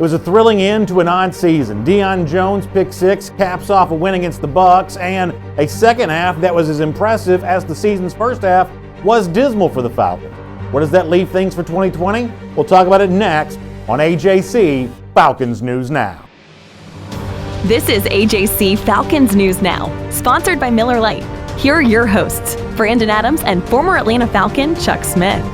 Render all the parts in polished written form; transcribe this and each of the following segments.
was a thrilling end to an odd season. Deion Jones' pick six caps off a win against the Bucs and a second half that was as impressive as the season's first half was dismal for the Falcons. Where does that leave things for 2020? We'll talk about it next on AJC Falcons News Now. This is AJC Falcons News Now, sponsored by Miller Lite. Here are your hosts, Brandon Adams and former Atlanta Falcon Chuck Smith.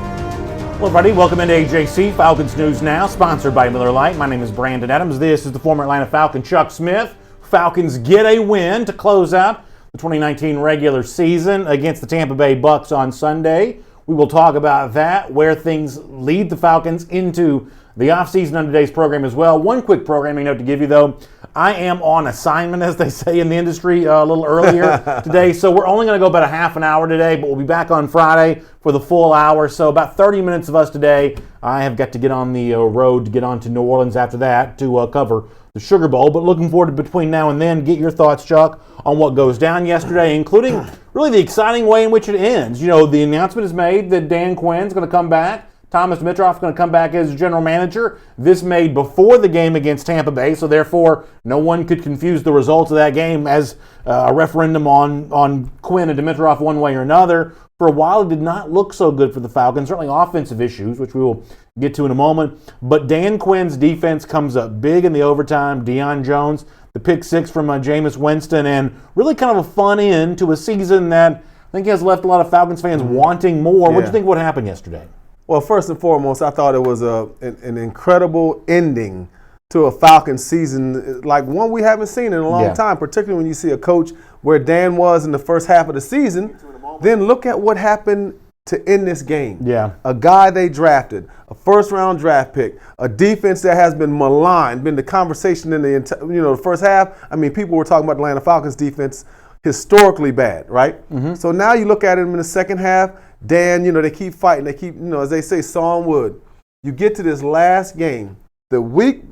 Hello everybody, welcome into AJC Falcons News Now, sponsored by Miller Lite. My name is Brandon Adams. This is the former Atlanta Falcon Chuck Smith. Falcons get a win to close out the 2019 regular season against the Tampa Bay Bucs on Sunday. We will talk about that, where things lead the Falcons into the offseason on today's program as well. One quick programming note to give you, though. I am on assignment, as they say in the industry, a little earlier today. So we're only going to go about a half an hour today, but we'll be back on Friday for the full hour. So about 30 minutes of us today. I have got to get on the road to get on to New Orleans after that to cover the Sugar Bowl. But looking forward to between now and then, get your thoughts, Chuck, on what goes down yesterday, including really the exciting way in which it ends. You know, the announcement is made that Dan Quinn's going to come back. Thomas Dimitroff's going to come back as general manager. This made before the game against Tampa Bay, so therefore no one could confuse the results of that game as a referendum on Quinn and Dimitroff one way or another. For a while, it did not look so good for the Falcons, certainly offensive issues, which we will get to in a moment. But Dan Quinn's defense comes up big in the overtime. Deion Jones, the pick six from Jameis Winston, and really kind of a fun end to a season that I think has left a lot of Falcons fans wanting more. What do you think would happen yesterday? Well, first and foremost, I thought it was an incredible ending to a Falcons season, like one we haven't seen in a long time, particularly when you see a coach where Dan was in the first half of the season. Then look at what happened to end this game. Yeah. A guy they drafted, a first-round draft pick, a defense that has been maligned, been the conversation in the first half. I mean, people were talking about the Atlanta Falcons defense historically bad, right? Mm-hmm. So now you look at him in the second half. Dan, they keep fighting. They keep, as they say, sawing wood. You get to this last game, the week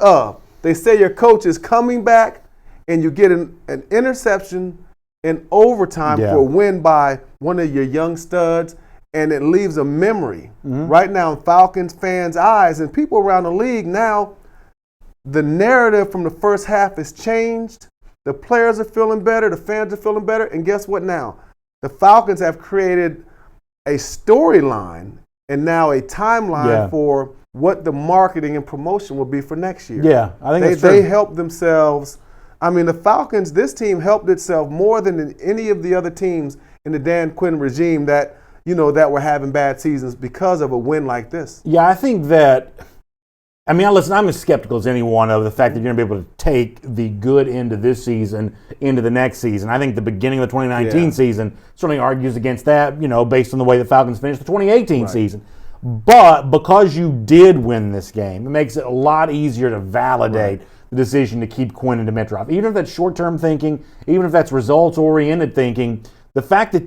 of, they say your coach is coming back, and you get an interception in overtime for a win by one of your young studs, and it leaves a memory right now in Falcons fans' eyes and people around the league. Now, the narrative from the first half has changed. The players are feeling better. The fans are feeling better. And guess what now? The Falcons have created a storyline and now a timeline for what the marketing and promotion will be for next year. Yeah, I think they helped themselves. I mean, the Falcons, this team helped itself more than any of the other teams in the Dan Quinn regime that were having bad seasons because of a win like this. Yeah, I think that. I mean, listen, I'm as skeptical as anyone of the fact that you're going to be able to take the good end of this season into the next season. I think the beginning of the 2019 season certainly argues against that, based on the way the Falcons finished the 2018 season. But because you did win this game, it makes it a lot easier to validate the decision to keep Quinn and Dimitroff. Even if that's short-term thinking, even if that's results-oriented thinking, the fact that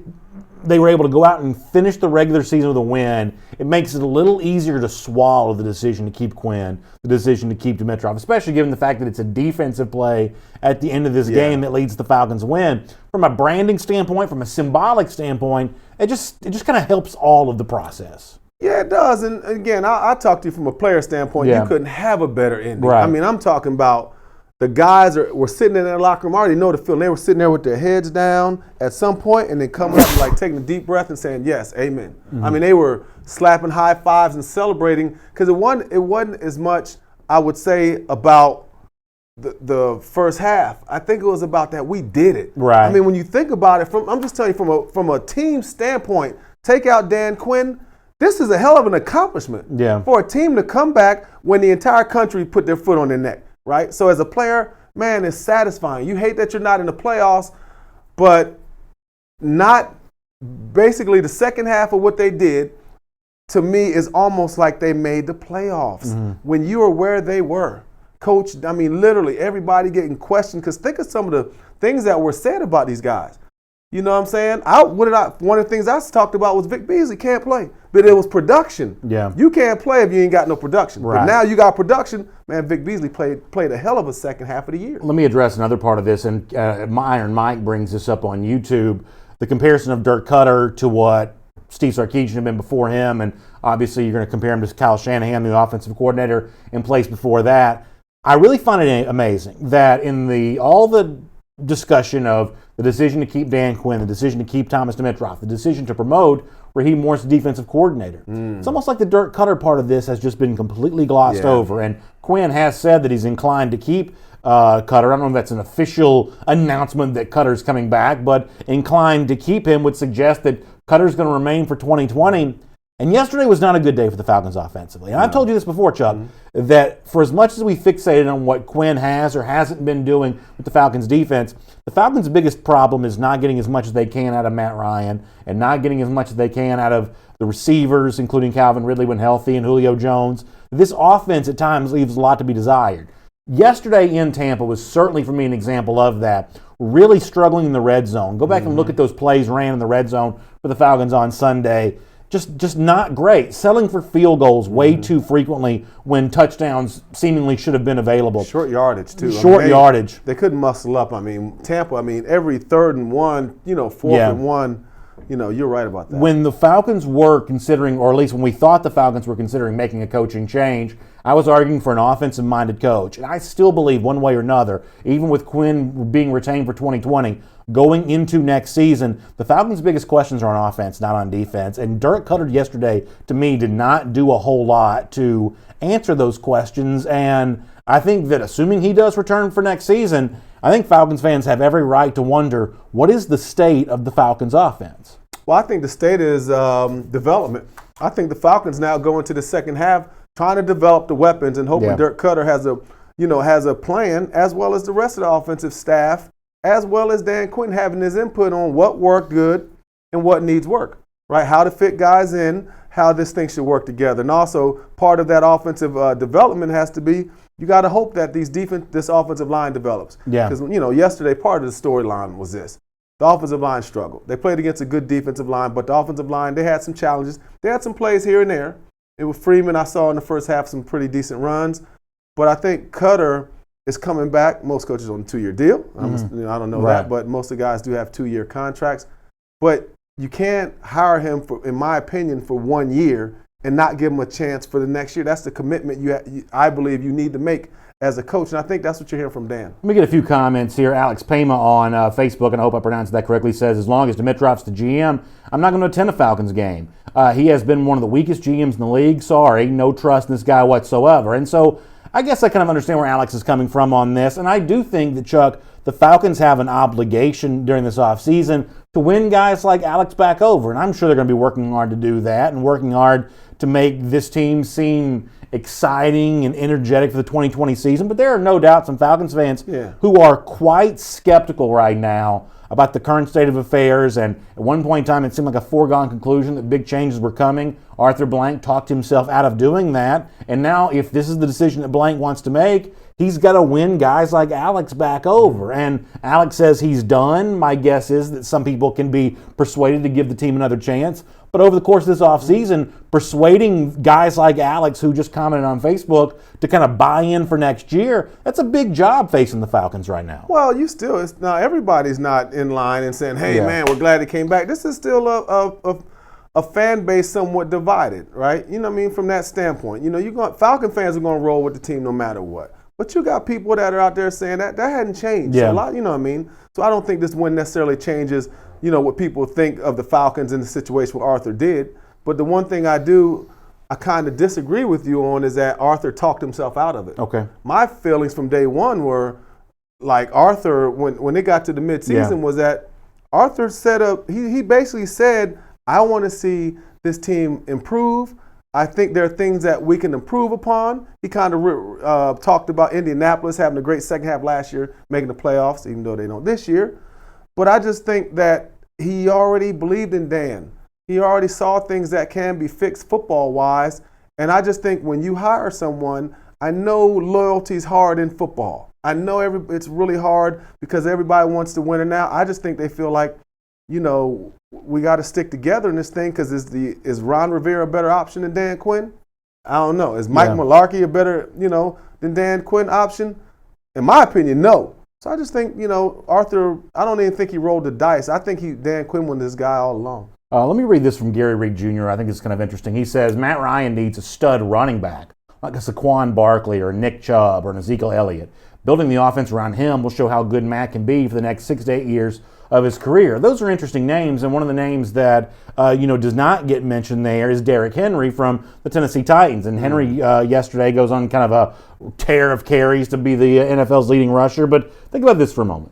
they were able to go out and finish the regular season with a win, it makes it a little easier to swallow the decision to keep Quinn, the decision to keep Dimitroff, especially given the fact that it's a defensive play at the end of this game that leads the Falcons win. From a branding standpoint, from a symbolic standpoint, it just kind of helps all of the process. Yeah, it does. And again, I talk to you from a player standpoint. You couldn't have a better ending. Right. I mean, I'm talking about the guys were sitting in their locker room. I already know the feeling. They were sitting there with their heads down at some point and then coming up and like taking a deep breath and saying, yes, amen. Mm-hmm. I mean, they were slapping high fives and celebrating because it wasn't as much, I would say, about the first half. I think it was about that we did it. Right. I mean, when you think about it, I'm just telling you from a team standpoint, take out Dan Quinn, this is a hell of an accomplishment for a team to come back when the entire country put their foot on their neck. Right? So as a player, man, it's satisfying. You hate that you're not in the playoffs, but not basically the second half of what they did, to me, is almost like they made the playoffs. Mm-hmm. When you were where they were. Coach, I mean, literally everybody getting questioned, because think of some of the things that were said about these guys. You know what I'm saying? One of the things I talked about was Vic Beasley can't play, but it was production. Yeah. You can't play if you ain't got no production. Right. But now you got production. Man, Vic Beasley played a hell of a second half of the year. Let me address another part of this, and Iron Mike brings this up on YouTube. The comparison of Dirk Cutter to what Steve Sarkisian had been before him, and obviously you're going to compare him to Kyle Shanahan, the offensive coordinator in place before that. I really find it amazing that in all the discussion of the decision to keep Dan Quinn, the decision to keep Thomas Dimitroff, the decision to promote Raheem Morris defensive coordinator. It's almost like the Dirk Cutter part of this has just been completely glossed over. And Quinn has said that he's inclined to keep Cutter. I don't know if that's an official announcement that Cutter's coming back, but inclined to keep him would suggest that Cutter's going to remain for 2020. And yesterday was not a good day for the Falcons offensively. And I've told you this before, Chuck, that for as much as we fixated on what Quinn has or hasn't been doing with the Falcons defense, the Falcons' biggest problem is not getting as much as they can out of Matt Ryan and not getting as much as they can out of the receivers, including Calvin Ridley when healthy and Julio Jones. This offense at times leaves a lot to be desired. Yesterday in Tampa was certainly for me an example of that. Really struggling in the red zone. Go back and look at those plays ran in the red zone for the Falcons on Sunday. Just not great. Settling for field goals way too frequently when touchdowns seemingly should have been available. Short yardage, too. Yardage. They couldn't muscle up. Tampa, every 3rd and 1, 4th and 1, you're right about that. When the Falcons were considering, or at least when we thought the Falcons were considering making a coaching change, I was arguing for an offensive-minded coach. And I still believe one way or another, even with Quinn being retained for 2020, going into next season, the Falcons' biggest questions are on offense, not on defense. And Dirk Cutter yesterday, to me, did not do a whole lot to answer those questions. And I think that assuming he does return for next season, I think Falcons fans have every right to wonder, what is the state of the Falcons' offense? Well, I think the state is development. I think the Falcons now go into the second half trying to develop the weapons and hoping Dirk Cutter has a plan, as well as the rest of the offensive staff, as well as Dan Quinn having his input on what worked good and what needs work, right? How to fit guys in, how this thing should work together. And also part of that offensive development has to be, you got to hope that this offensive line develops. Yeah. Because, yesterday part of the storyline was this. The offensive line struggled. They played against a good defensive line, but the offensive line, they had some challenges. They had some plays here and there. It was Freeman, I saw in the first half some pretty decent runs. But I think Cutter is coming back. Most coaches on a 2-year deal. I don't know that, but most of the guys do have 2-year contracts. But you can't hire him, in my opinion, for 1 year and not give him a chance for the next year. That's the commitment I believe you need to make as a coach, and I think that's what you're hearing from Dan. Let me get a few comments here. Alex Pema on Facebook, and I hope I pronounced that correctly, says, as long as Dimitroff's the GM, I'm not going to attend a Falcons game. He has been one of the weakest GMs in the league. Sorry, no trust in this guy whatsoever. And so I guess I kind of understand where Alex is coming from on this, and I do think that, Chuck, the Falcons have an obligation during this offseason to win guys like Alex back over, and I'm sure they're going to be working hard to do that and working hard to make this team seem exciting and energetic for the 2020 season. But there are no doubt some Falcons fans who are quite skeptical right now about the current state of affairs. And at one point in time, it seemed like a foregone conclusion that big changes were coming. Arthur Blank talked himself out of doing that. And now if this is the decision that Blank wants to make, he's got to win guys like Alex back over. And Alex says he's done. My guess is that some people can be persuaded to give the team another chance. But over the course of this offseason, persuading guys like Alex, who just commented on Facebook, to kind of buy in for next year, that's a big job facing the Falcons right now. Well, now everybody's not in line and saying, hey, man, we're glad he came back. This is still a fan base somewhat divided, right? You know what I mean? From that standpoint. Falcon fans are going to roll with the team no matter what. But you got people that are out there saying that hadn't changed a lot, you know what I mean? So I don't think this win necessarily changes, what people think of the Falcons in the situation what Arthur did. But the one thing I kind of disagree with you on is that Arthur talked himself out of it. Okay. My feelings from day one were like Arthur, when it got to the midseason, was that Arthur he basically said, I want to see this team improve. I think there are things that we can improve upon. He kind of talked about Indianapolis having a great second half last year, making the playoffs, even though they don't this year. But I just think that he already believed in Dan. He already saw things that can be fixed football-wise. And I just think when you hire someone, I know loyalty is hard in football. I know it's really hard because everybody wants to win it now. I just think they feel like, we got to stick together in this thing because is Ron Rivera a better option than Dan Quinn? I don't know. Is Mike Mularkey a better, than Dan Quinn option? In my opinion, no. So I just think, Arthur, I don't even think he rolled the dice. I think Dan Quinn was this guy all along. Let me read this from Gary Reed Jr. I think it's kind of interesting. He says, Matt Ryan needs a stud running back, like a Saquon Barkley or a Nick Chubb or an Ezekiel Elliott. Building the offense around him will show how good Matt can be for the next 6 to 8 years of his career. Those are interesting names, and one of the names that does not get mentioned there is Derrick Henry from the Tennessee Titans. And Henry yesterday goes on kind of a tear of carries to be the NFL's leading rusher. But think about this for a moment.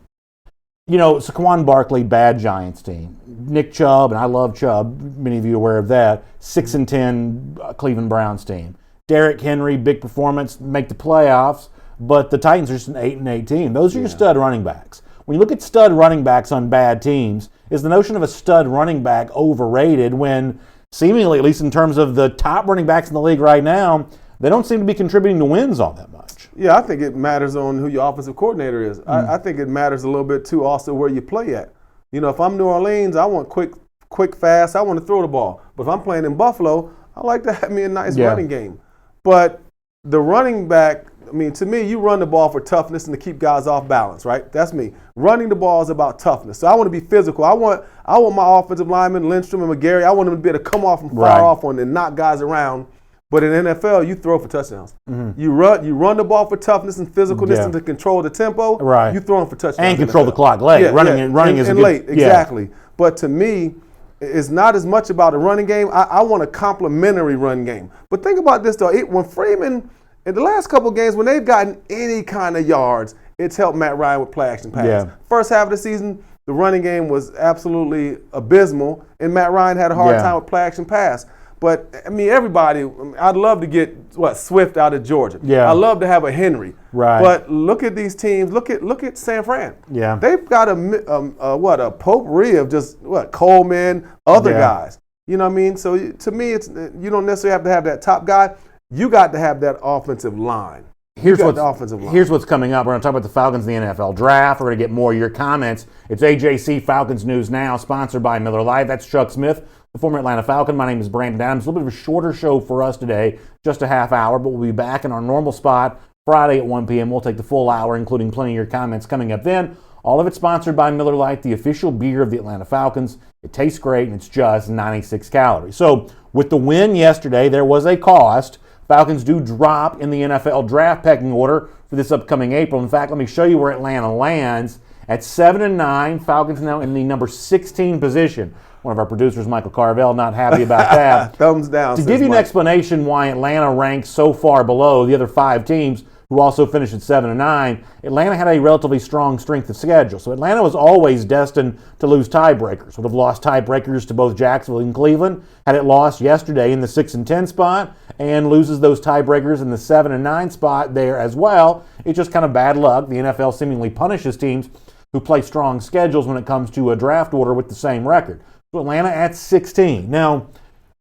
Saquon Barkley, bad Giants team. Nick Chubb, and I love Chubb, many of you are aware of that, 6-10 Cleveland Browns team. Derrick Henry, big performance, make the playoffs, but the Titans are just an 8-8 team. Those are your stud running backs. When you look at stud running backs on bad teams, is the notion of a stud running back overrated when seemingly, at least in terms of the top running backs in the league right now, they don't seem to be contributing to wins all that much? Yeah, I think it matters on who your offensive coordinator is. I think it matters a little bit, too, also where you play at. If I'm New Orleans, I want quick, fast. I want to throw the ball. But if I'm playing in Buffalo, I like to have me a nice running game. But the running back, to me, you run the ball for toughness and to keep guys off balance, right? That's me. Running the ball is about toughness. So I want to be physical. I want my offensive linemen, Lindstrom and McGarry, I want them to be able to come off and fire off on and knock guys around. But in NFL, you throw for touchdowns. Mm-hmm. You run the ball for toughness and physicalness and to control the tempo. Right. You throw them for touchdowns. And control the clock late. Running is late. Exactly. But to me, it's not as much about a running game. I want a complementary run game. But think about this, though. When Freeman, in the last couple of games, when they've gotten any kind of yards, it's helped Matt Ryan with play action pass. Yeah. First half of the season, the running game was absolutely abysmal, and Matt Ryan had a hard time with play action pass. But, everybody, I'd love to get, Swift out of Georgia. Yeah. I'd love to have a Henry. Right. But look at these teams. Look at San Fran. Yeah. They've got a potpourri of just, Coleman, other guys. You know what I mean? So, to me, it's you don't necessarily have to have that top guy. You got to have that offensive line. Here's what's coming up. We're going to talk about the Falcons in the NFL Draft. We're going to get more of your comments. It's AJC Falcons News Now, sponsored by Miller Lite. That's Chuck Smith, the former Atlanta Falcon. My name is Brandon Adams. A little bit of a shorter show for us today, just a half hour, but we'll be back in our normal spot Friday at 1 p.m. We'll take the full hour, including plenty of your comments coming up then. All of it sponsored by Miller Lite, the official beer of the Atlanta Falcons. It tastes great, and it's just 96 calories. So with the win yesterday, there was a cost. Falcons do drop in the NFL draft pecking order for this upcoming April. In fact, let me show you where Atlanta lands. At 7-9, Falcons now in the number 16 position. One of our producers, Michael Carvel, not happy about that. Thumbs down. To give you an explanation why Atlanta ranks so far below the other 5 teams who also finished at 7-9, Atlanta had a relatively strong strength of schedule. So Atlanta was always destined to lose tiebreakers. Would have lost tiebreakers to both Jacksonville and Cleveland had it lost yesterday in the 6-10 spot, and loses those tiebreakers in the 7-9 spot there as well. It's just kind of bad luck. The NFL seemingly punishes teams who play strong schedules when it comes to a draft order with the same record. So Atlanta at 16. Now,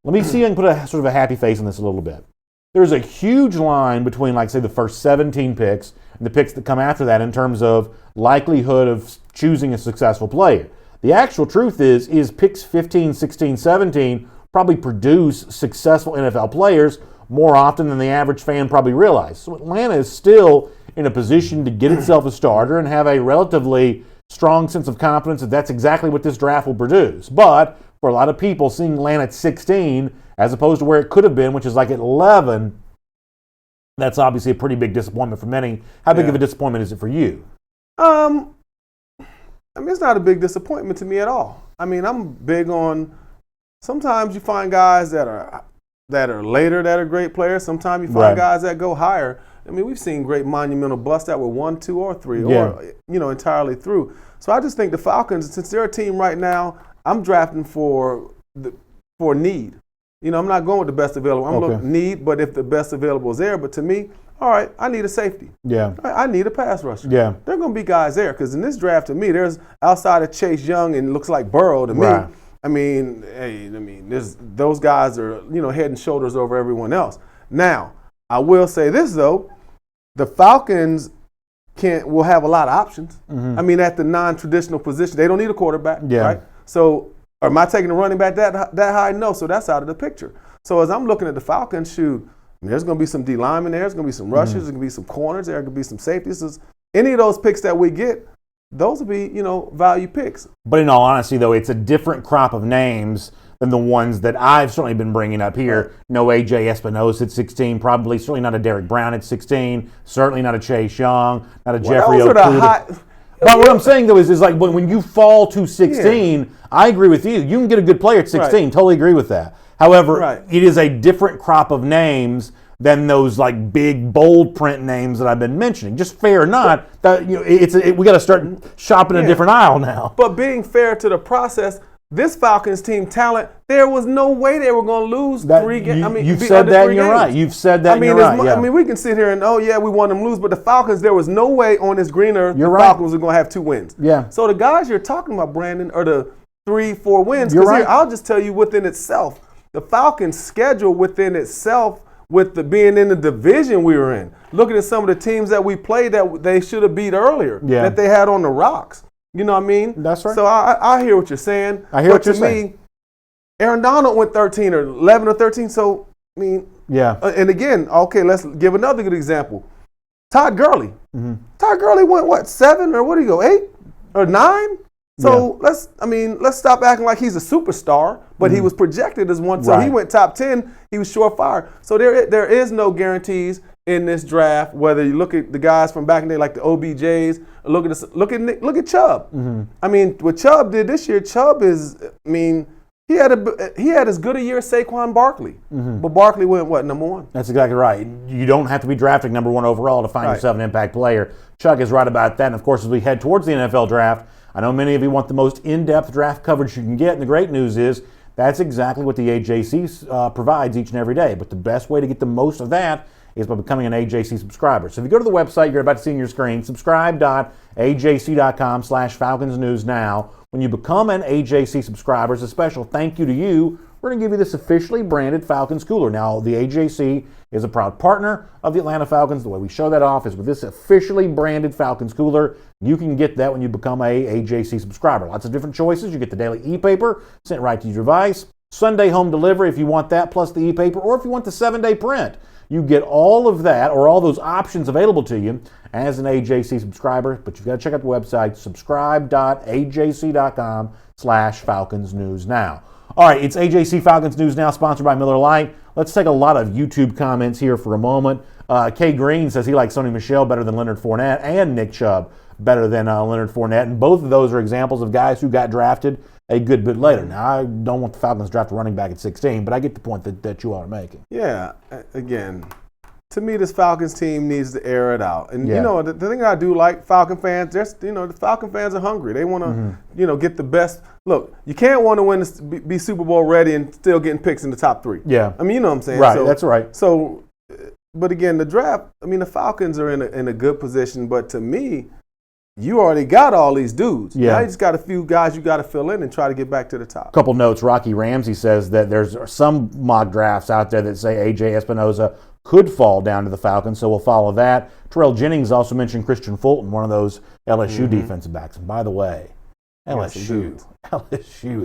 let me see if I can put a sort of a happy face on this a little bit. There's a huge line between, like, say, the first 17 picks and the picks that come after that in terms of likelihood of choosing a successful player. The actual truth is picks 15, 16, 17 probably produce successful NFL players more often than the average fan probably realizes. So Atlanta is still in a position to get itself a starter and have a relatively strong sense of confidence that that's exactly what this draft will produce. But for a lot of people, seeing Atlanta at 16 as opposed to where it could have been, which is like at 11, that's obviously a pretty big disappointment for many. How big of a disappointment is it for you? It's not a big disappointment to me at all. I'm big on, sometimes you find guys that are later that are great players. Sometimes you find guys that go higher. We've seen great monumental busts that were 1, 2, or 3, or entirely through. So I just think the Falcons, since they're a team right now, I'm drafting for need. I'm not going with the best available. I'm looking need, but if the best available is there. But to me, all right, I need a safety. Yeah. I need a pass rusher. Yeah. There are going to be guys there because in this draft, to me, there's outside of Chase Young and looks like Burrow to me. There's those guys are head and shoulders over everyone else. Now, I will say this though, the Falcons will have a lot of options. Mm-hmm. At the non-traditional position, they don't need a quarterback, right? So, am I taking a running back that high? No, so that's out of the picture. So as I'm looking at the Falcons, there's going to be some D linemen there, there's going to be some rushers, there's going to be some corners, there's going to be some safeties. Any of those picks that we get, those will be, value picks. But in all honesty, though, it's a different crop of names than the ones that I've certainly been bringing up here. No A.J. Espinosa at 16, probably certainly not a Derek Brown at 16, certainly not a Chase Young, not a Jeffrey Okuda. But what I'm saying, though, is like when you fall to 16, I agree with you. You can get a good player at 16. Totally agree with that. However, it is a different crop of names than those like big bold print names that I've been mentioning. Just fair or not, that we got to start shopping a different aisle now. But being fair to the process, this Falcons team talent, there was no way they were going to lose 3 games. I mean, you've said that and you're right. You've said that and you're right. I mean, we can sit here and we want them to lose, but the Falcons, there was no way on this green earth the Falcons were going to have 2 wins. Yeah. So the guys you're talking about, Brandon, are the 3-4 wins. You're right. I'll just tell you within itself, the Falcons' schedule within itself, with being in the division we were in, looking at some of the teams that we played that they should have beat earlier, that they had on the rocks. You know what I mean? That's right. So I hear what you're saying. I hear what you're saying. To me, Aaron Donald went 13 or 11 or 13. So, I mean, and again, okay, let's give another good example. Todd Gurley. Mm-hmm. Todd Gurley went, what, 7 or what did he go, 8 or 9? So let's stop acting like he's a superstar, but he was projected as one. So he went top 10. He was surefire. So there is no guarantees in this draft. Whether you look at the guys from back in the day, like the OBJs, or look at Chubb. Mm-hmm. I mean, what Chubb did this year, he had as good a year as Saquon Barkley. Mm-hmm. But Barkley went what, number 1? That's exactly right. You don't have to be drafting number 1 overall to find yourself an impact player. Chuck is right about that. And of course, as we head towards the NFL draft, I know many of you want the most in-depth draft coverage you can get, and the great news is that's exactly what the AJC provides each and every day. But the best way to get the most of that is by becoming an AJC subscriber. So if you go to the website you're about to see on your screen, subscribe.ajc.com/Falcons News now. When you become an AJC subscriber, as a special thank you to you, we're going to give you this officially branded Falcons cooler. Now, the AJC is a proud partner of the Atlanta Falcons. The way we show that off is with this officially branded Falcons cooler. You can get that when you become a AJC subscriber. Lots of different choices. You get the daily e-paper sent right to your device. Sunday home delivery if you want that, plus the e-paper, or if you want the 7-day print. You get all of that, or all those options available to you as an AJC subscriber, but you've got to check out the website, subscribe.ajc.com/Falcons News Now. All right, it's AJC Falcons News Now, sponsored by Miller Lite. Let's take a lot of YouTube comments here for a moment. Kay Green says he likes Sony Michel better than Leonard Fournette, and Nick Chubb better than Leonard Fournette. And both of those are examples of guys who got drafted a good bit later. Now, I don't want the Falcons to draft a running back at 16, but I get the point that you all are making. Yeah, again, to me, this Falcons team needs to air it out. And, the thing I do like, Falcon fans, the Falcon fans are hungry. They want to, get the best. Look, you can't want to win, be Super Bowl ready and still getting picks in the top 3. Yeah. I mean, you know what I'm saying? Right, that's right. So, but again, the draft, the Falcons are in a good position, but to me, you already got all these dudes. Yeah. Now you just got a few guys you got to fill in and try to get back to the top. Couple notes. Rocky Ramsey says that there's some mock drafts out there that say A.J. Espinosa could fall down to the Falcons, so we'll follow that. Terrell Jennings also mentioned Christian Fulton, one of those LSU defensive backs. And by the way, LSU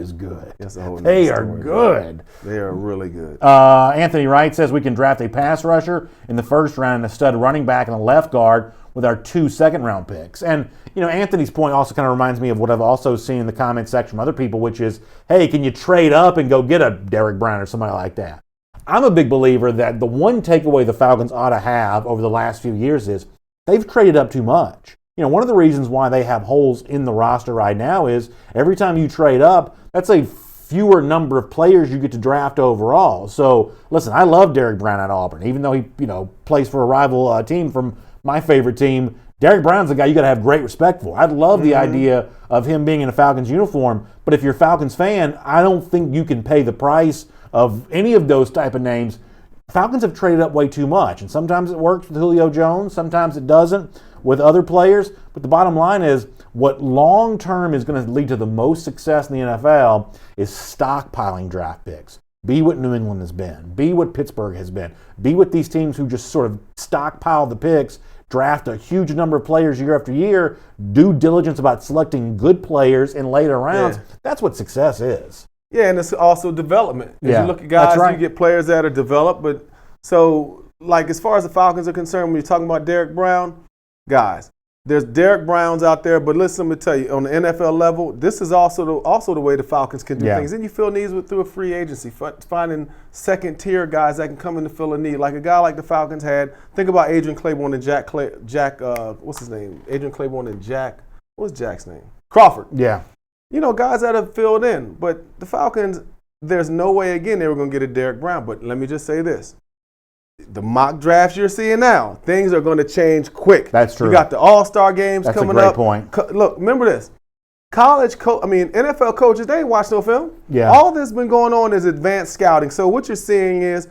is good. They are good. They are really good. Anthony Wright says we can draft a pass rusher in the first round and a stud running back and a left guard with our 2 second-round picks. And, Anthony's point also kind of reminds me of what I've also seen in the comment section from other people, which is, hey, can you trade up and go get a Derek Brown or somebody like that? I'm a big believer that the one takeaway the Falcons ought to have over the last few years is they've traded up too much. One of the reasons why they have holes in the roster right now is every time you trade up, that's a fewer number of players you get to draft overall. So, listen, I love Derek Brown at Auburn, even though he, plays for a rival team from my favorite team. Derek Brown's a guy you got to have great respect for. I'd love the idea of him being in a Falcons uniform, but if you're a Falcons fan, I don't think you can pay the price of any of those type of names. Falcons have traded up way too much, and sometimes it works with Julio Jones, sometimes it doesn't with other players, but the bottom line is what long-term is going to lead to the most success in the NFL is stockpiling draft picks. Be what New England has been. Be what Pittsburgh has been. Be what these teams who just sort of stockpile the picks, draft a huge number of players year after year, due diligence about selecting good players in later rounds. Yeah. That's what success is. Yeah, and it's also development. As you look at guys, you get players that are developed. But so, like, as far as the Falcons are concerned, when you're talking about Derek Brown, guys, There's Derek Browns out there, but listen, let me tell you, on the NFL level, this is also the way the Falcons can do things. And you fill needs through a free agency, finding second-tier guys that can come in to fill a need. Like a guy like the Falcons had, think about Adrian Claiborne and Jack what's his name? Adrian Claiborne and Jack, what's Jack's name? Crawford. Yeah. You know, guys that have filled in. But the Falcons, there's no way, again, they were going to get a Derek Brown. But let me just say this. The mock drafts you're seeing now, things are going to change quick. That's true. You got the All-Star games coming up. That's a great point. Look, remember this. NFL coaches, they ain't watch no film. Yeah. All this been going on is advanced scouting. So what they're seeing is,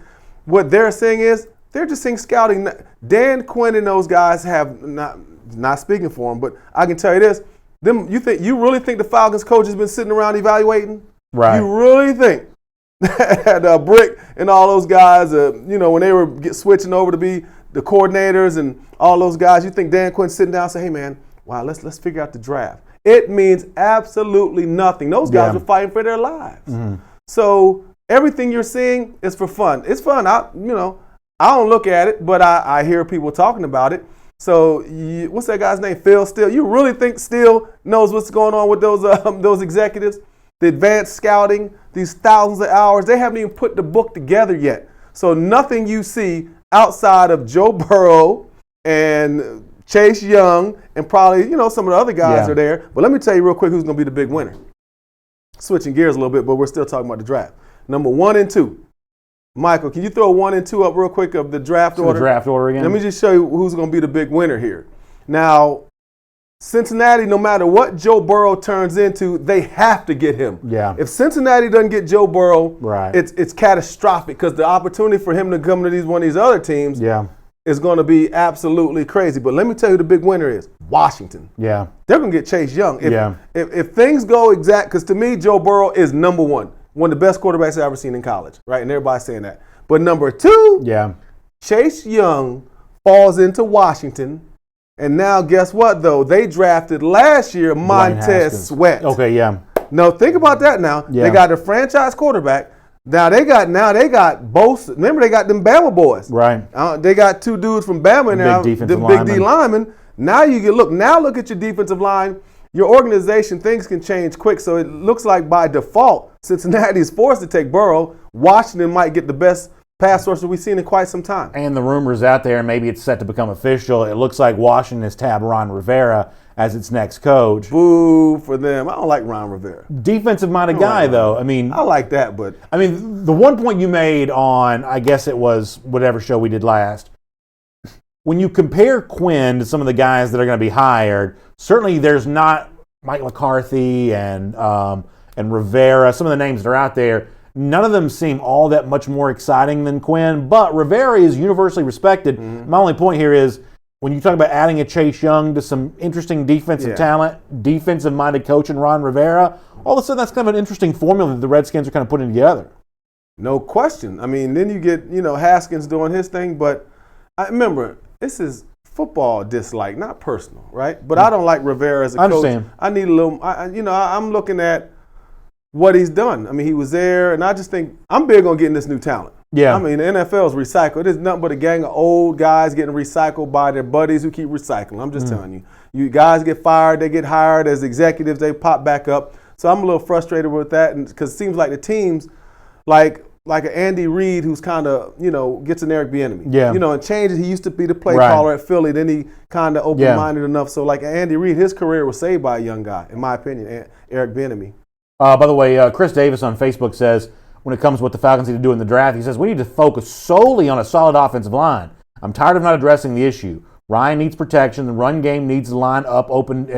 they're just seeing scouting. Dan Quinn and those guys have, not speaking for them, but I can tell you this. You really think the Falcons coach has been sitting around evaluating? Right. You really think that Brick and all those guys, when they were switching over to be the coordinators and all those guys, you think Dan Quinn's sitting down and say, hey, man, wow, let's figure out the draft. It means absolutely nothing. Those guys were fighting for their lives. Mm-hmm. So everything you're seeing is for fun. It's fun. I don't look at it, but I hear people talking about it. So what's that guy's name? Phil Steele. You really think Steele knows what's going on with those executives? The advanced scouting, these thousands of hours, they haven't even put the book together yet. So nothing you see outside of Joe Burrow and Chase Young and probably, some of the other guys are there. But let me tell you real quick who's going to be the big winner. Switching gears a little bit, but we're still talking about the draft. Number 1 and 2. Michael, can you throw 1 and 2 up real quick of the draft order? The draft order again. Let me just show you who's going to be the big winner here. Now, Cincinnati, no matter what Joe Burrow turns into, they have to get him. Yeah. If Cincinnati doesn't get Joe Burrow, right, it's catastrophic because the opportunity for him to come to one of these other teams is going to be absolutely crazy. But let me tell you who the big winner is. Washington. Yeah. They're going to get Chase Young. If things go exact, because to me, Joe Burrow is number one of the best quarterbacks I've ever seen in college, right? And everybody's saying that. But number 2, Chase Young falls into Washington. And now, guess what, though? They drafted last year Montez Sweat. Okay, yeah. No, think about that now. Yeah. They got a franchise quarterback. Now they got both. Remember, they got them Bama boys. Right. They got 2 dudes from Bama now. The big D linemen. Now you can look at your defensive line. Your organization, things can change quick. So it looks like by default, Cincinnati is forced to take Burrow. Washington might get the best pass rusher we've seen in quite some time. And the rumors out there, maybe it's set to become official. It looks like Washington has tabbed Ron Rivera as its next coach. Boo for them. I don't like Ron Rivera. Defensive-minded guy, though. I mean, I like that, but the one point you made on, I guess it was whatever show we did last, when you compare Quinn to some of the guys that are going to be hired, certainly there's not Mike McCarthy and Rivera, some of the names that are out there. None of them seem all that much more exciting than Quinn, but Rivera is universally respected. Mm-hmm. My only point here is when you talk about adding a Chase Young to some interesting defensive talent, defensive-minded coach in Ron Rivera, all of a sudden that's kind of an interesting formula that the Redskins are kind of putting together. No question. I mean, then you get, Haskins doing his thing, but I remember, this is football dislike, not personal, right? But I don't like Rivera as a coach. I understand. I need a little, I'm looking at what he's done. I mean, he was there, and I just think I'm big on getting this new talent. Yeah. I mean, the NFL is recycled. It's nothing but a gang of old guys getting recycled by their buddies who keep recycling. I'm just telling you. You guys get fired, they get hired as executives, they pop back up. So I'm a little frustrated with that, because it seems like the teams, like an Andy Reid who's kind of, gets an Eric Bieniemy. Yeah. And changes. He used to be the play caller at Philly. Then he kind of open-minded enough. So like Andy Reid, his career was saved by a young guy, in my opinion, Eric Bieniemy. By the way, Chris Davis on Facebook says, when it comes to what the Falcons need to do in the draft, he says, we need to focus solely on a solid offensive line. I'm tired of not addressing the issue. Ryan needs protection. The run game needs to line up open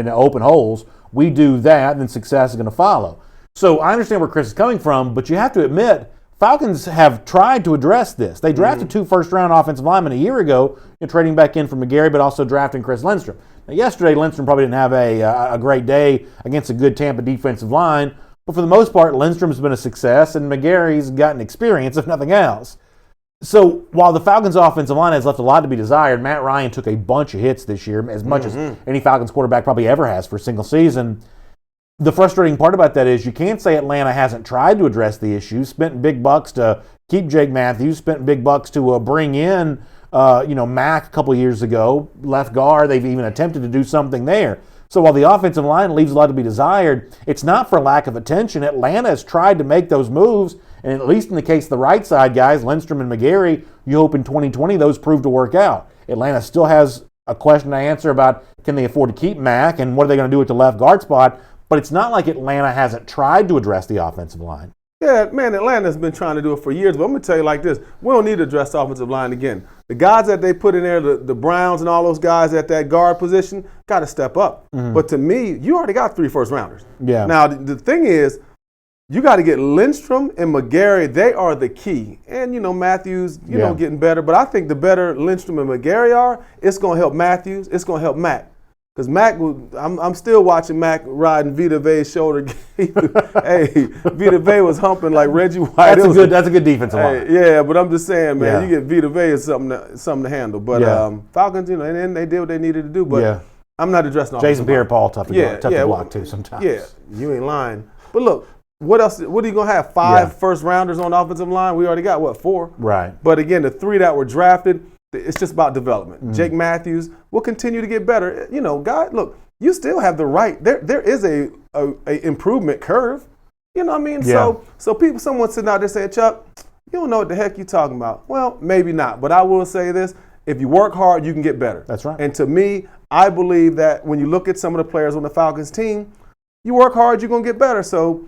holes. We do that, then success is going to follow. So I understand where Chris is coming from, but you have to admit, Falcons have tried to address this. They drafted 2 first-round offensive linemen a year ago, trading back in for McGarry, but also drafting Chris Lindstrom. Now, yesterday, Lindstrom probably didn't have a great day against a good Tampa defensive line, but for the most part, Lindstrom's been a success, and McGarry's gotten experience, if nothing else. So while the Falcons' offensive line has left a lot to be desired, Matt Ryan took a bunch of hits this year, as much as any Falcons quarterback probably ever has for a single season. The frustrating part about that is you can't say Atlanta hasn't tried to address the issue, spent big bucks to keep Jake Matthews, spent big bucks to bring in Mack a couple years ago, left guard. They've even attempted to do something there. So while the offensive line leaves a lot to be desired, it's not for lack of attention. Atlanta has tried to make those moves, and at least in the case of the right side guys, Lindstrom and McGarry, you hope in 2020 those prove to work out. Atlanta still has a question to answer about can they afford to keep Mack and what are they going to do with the left guard spot, but it's not like Atlanta hasn't tried to address the offensive line. Yeah, man, Atlanta's been trying to do it for years, but I'm going to tell you like this. We don't need to address the offensive line again. The guys that they put in there, the Browns and all those guys at that guard position, got to step up. Mm-hmm. But to me, you already got 3 first-rounders. Yeah. Now, the thing is, you got to get Lindstrom and McGarry. They are the key. And, Matthews, getting better. But I think the better Lindstrom and McGarry are, it's going to help Matthews. It's going to help Mack. Because Mack, I'm still watching Mack riding Vita Vea's shoulder. Hey, Vita Vea was humping like Reggie White. That's a good defensive line. Yeah, but I'm just saying, man, you get Vita Vea is something to handle. But Falcons, and they did what they needed to do. But I'm not addressing all Jason Pierre-Paul, tough to block too sometimes. Yeah, you ain't lying. But look, what else? What are you gonna have? 5 first rounders on the offensive line? We already got 4? Right. But again, the 3 that were drafted. It's just about development. Mm-hmm. Jake Matthews will continue to get better. God, look, you still have the right. There is a improvement curve. You know what I mean? Yeah. So someone sitting out there saying, Chuck, you don't know what the heck you're talking about. Well, maybe not. But I will say this. If you work hard, you can get better. That's right. And to me, I believe that when you look at some of the players on the Falcons team, you work hard, you're going to get better. So,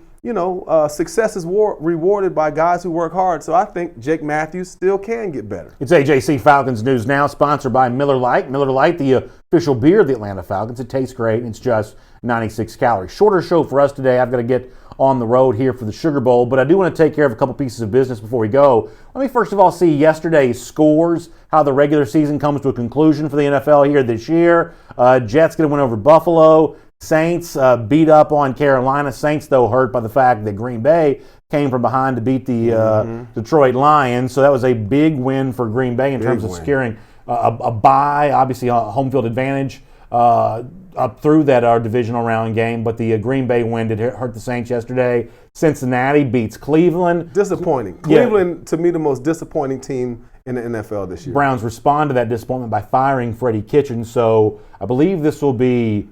success is rewarded by guys who work hard. So I think Jake Matthews still can get better. It's AJC Falcons News Now, sponsored by Miller Lite. Miller Lite, the official beer of the Atlanta Falcons. It tastes great, and it's just 96 calories. Shorter show for us today. I've got to get on the road here for the Sugar Bowl, but I do want to take care of a couple pieces of business before we go. Let me first of all see yesterday's scores, how the regular season comes to a conclusion for the NFL here this year. Jets going to win over Buffalo. Saints beat up on Carolina. Saints, though, hurt by the fact that Green Bay came from behind to beat the Detroit Lions. So that was a big win for Green Bay in terms of securing a bye, obviously a home field advantage up through that divisional round game. But the Green Bay win did hurt the Saints yesterday. Cincinnati beats Cleveland. Disappointing. Cleveland, to me, the most disappointing team in the NFL this year. Browns respond to that disappointment by firing Freddie Kitchens. So I believe this will be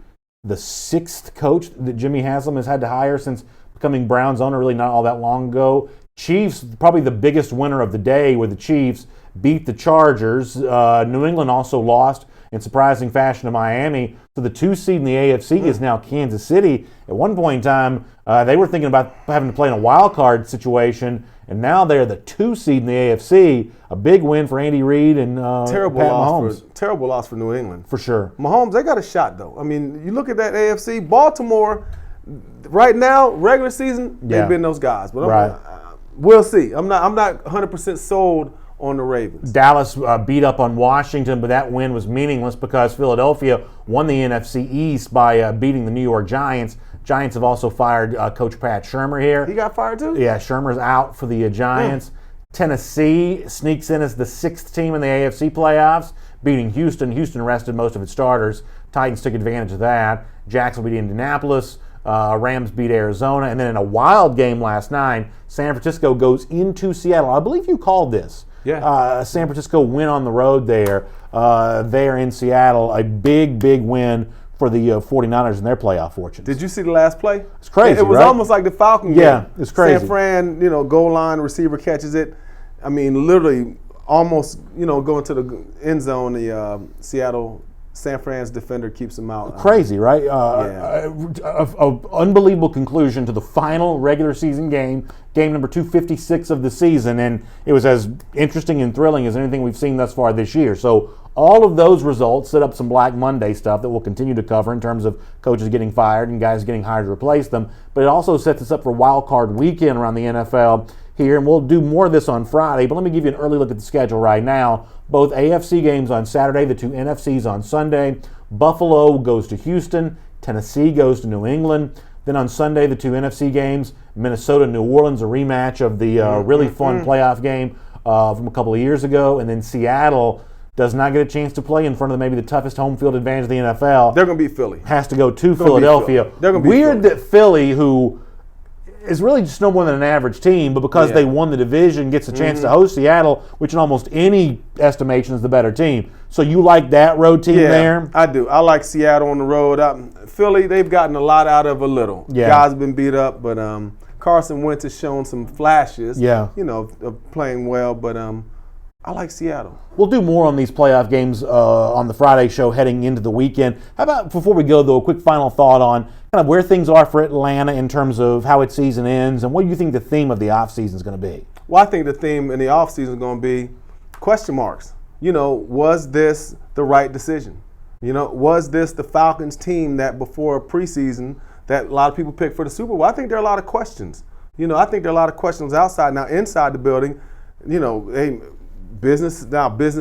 the 6th coach that Jimmy Haslam has had to hire since becoming Browns owner, really not all that long ago. Chiefs, probably the biggest winner of the day, where the Chiefs beat the Chargers. New England also lost in surprising fashion to Miami. So the 2 seed in the AFC is now Kansas City. At one point in time, they were thinking about having to play in a wild card situation, and now they're the 2 seed in the AFC. A big win for Andy Reid and terrible Pat Mahomes. Terrible loss for New England. For sure. Mahomes, they got a shot, though. I mean, you look at that AFC. Baltimore, right now, regular season, they've been those guys. But we'll see. I'm not 100% sold on the Ravens. Dallas beat up on Washington, but that win was meaningless because Philadelphia won the NFC East by beating the New York Giants. Giants have also fired Coach Pat Shurmur here. He got fired too? Yeah, Shurmur's out for the Giants. Tennessee sneaks in as the 6th team in the AFC playoffs, beating Houston. Houston rested most of its starters. Titans took advantage of that. Jacksonville beat Indianapolis. Rams beat Arizona. And then in a wild game last night, San Francisco goes into Seattle. I believe you called this. Yeah. San Francisco win on the road there. There in Seattle. A big, big win for the 49ers and their playoff fortunes. Did you see the last play? It's crazy, It was right? almost like the Falcon game. Yeah, it's crazy. San Fran, goal line, receiver catches it. I mean, literally almost, going to the end zone. The Seattle, San Fran's defender keeps him out. Crazy, right? Unbelievable conclusion to the final regular season game number 256 of the season, and it was as interesting and thrilling as anything we've seen thus far this year. So all of those results set up some Black Monday stuff that we'll continue to cover in terms of coaches getting fired and guys getting hired to replace them. But it also sets us up for Wild Card Weekend around the NFL here, and we'll do more of this on Friday. But let me give you an early look at the schedule right now. Both AFC games on Saturday, the 2 NFCs on Sunday. Buffalo goes to Houston. Tennessee goes to New England. Then on Sunday, the 2 NFC games, Minnesota, New Orleans, a rematch of the really fun playoff game from a couple of years ago. And then Seattle does not get a chance to play in front of maybe the toughest home field advantage of the NFL. They're going to beat Philly. Has to go to Philadelphia. They're going to beat Weird Philly. that Philly, who is really just no more than an average team, but because they won the division, gets a chance to host Seattle, which in almost any estimation is the better team. So you like that road team there? I do. I like Seattle on the road. Philly, they've gotten a lot out of a little. Guys have been beat up, but Carson Wentz has shown some flashes, of playing well, but I like Seattle. We'll do more on these playoff games on the Friday show heading into the weekend. How about, before we go, though, a quick final thought on kind of where things are for Atlanta in terms of how its season ends, and what do you think the theme of the offseason is going to be? Well, I think the theme in the offseason is going to be question marks. Was this the right decision? Was this the Falcons team that before preseason that a lot of people picked for the Super Bowl? I think there are a lot of questions. I think there are a lot of questions outside. Now, inside the building, hey, business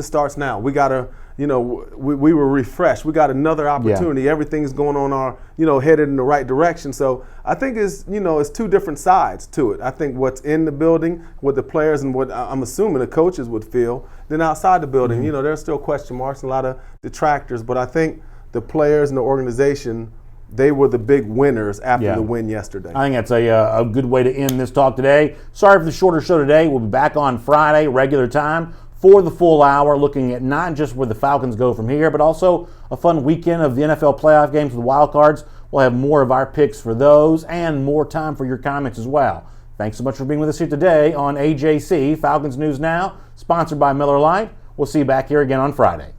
starts now. We got to, we were refreshed. We got another opportunity. Everything's going on our, headed in the right direction. So I think it's two different sides to it. I think what's in the building, what the players and what I'm assuming the coaches would feel, then outside the building, there's still question marks and a lot of detractors. But I think the players and the organization, they were the big winners after the win yesterday. I think that's a good way to end this talk today. Sorry for the shorter show today. We'll be back on Friday, regular time, for the full hour, looking at not just where the Falcons go from here, but also a fun weekend of the NFL playoff games with wild cards. We'll have more of our picks for those and more time for your comments as well. Thanks so much for being with us here today on AJC, Falcons News Now, sponsored by Miller Lite. We'll see you back here again on Friday.